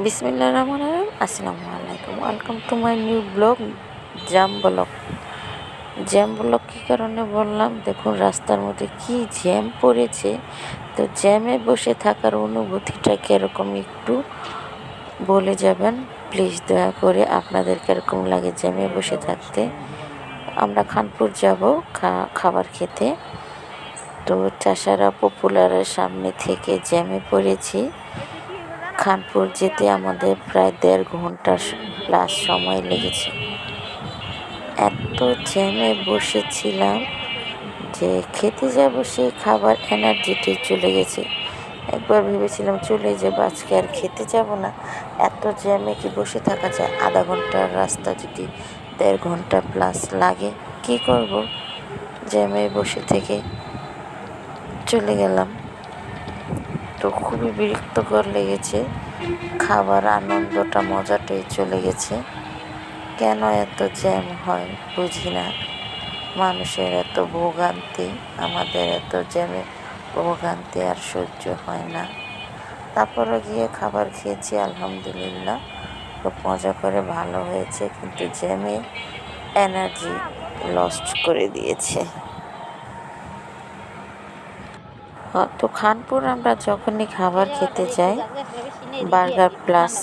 বিসমিল্লাহির রহমানির রহিম। আসসালামু আলাইকুম, welcome to my new blog jam blog. Jam blog কী কারণে বললাম, দেখুন রাস্তার মধ্যে কি জ্যাম পড়েছে। তো জ্যামে বসে থাকার অনুভূতিটা কীরকম একটু বলে যাবেন প্লিজ, দয়া করে। আপনাদের কীরকম লাগে জ্যামে বসে থাকতে? আমরা খানপুর যাব খাবার খেতে। তো চাষারা পপুলারের সামনে থেকে জ্যামে পড়েছি। খানপুর যেতে আমাদের প্রায় 1.5 ঘন্টা প্লাস সময় লেগেছে। এত জ্যামে বসেছিলাম যে খেতে যাব, সেই খাবার এনার্জিটি চলে গেছে। একবার ভেবেছিলাম চলে যাবো, আজকে আর খেতে যাব না। এত জ্যামে কি বসে থাকা যায়? আধা ঘন্টার রাস্তা যদি 1.5 ঘন্টা প্লাস লাগে, কি করব? জ্যামে বসে থেকে চলে গেলাম। তো খুবই বিরক্তকর লেগেছে। খাবার আনন্দটা, মজাটাই চলে গেছে। কেন এত জ্যাম হয় বুঝি না। মানুষের এত ভোগান্তি, আমাদের এত জ্যামে ভোগান্তি আর সহ্য হয় না। তারপরে গিয়ে খাবার খেয়েছি, আলহামদুলিল্লাহ খুব মজা করে, ভালো হয়েছে। কিন্তু জ্যামে এনার্জি লস্ট করে দিয়েছে। তো খানপুর আমরা যখনই খাবার খেতে যাই, বার্গার প্লাস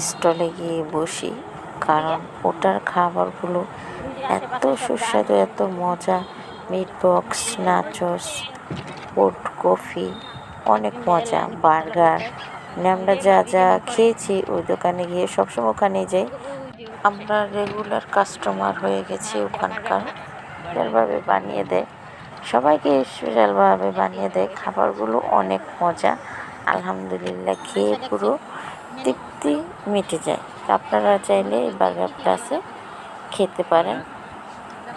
স্টলে গিয়ে বসি, কারণ ওটার খাবারগুলো এত সুস্বাদু, এত মজা। Meat box, nachos, cold coffee, অনেক মজা। বার্গার আমরা যা যা খেয়েছি ওই দোকানে গিয়ে সবসময় ওখানেই যাই। আমরা রেগুলার কাস্টমার হয়ে গেছি ওখানকার। স্পেশালভাবে বানিয়ে দেয়, সবাইকে স্পেশালভাবে বানিয়ে দেয়। খাবারগুলো অনেক মজা, আলহামদুলিল্লাহ। খেয়ে পুরো তৃপ্তি মিটে যায়। আপনারা চাইলে এই বার্গার প্লাসে খেতে পারেন,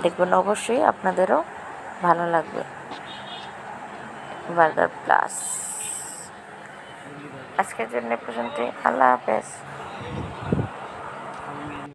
দেখবেন অবশ্যই আপনাদেরও ভালো লাগবে। Burger plus. আজকের জন্য পর্যন্ত, আল্লাহ হাফেজ।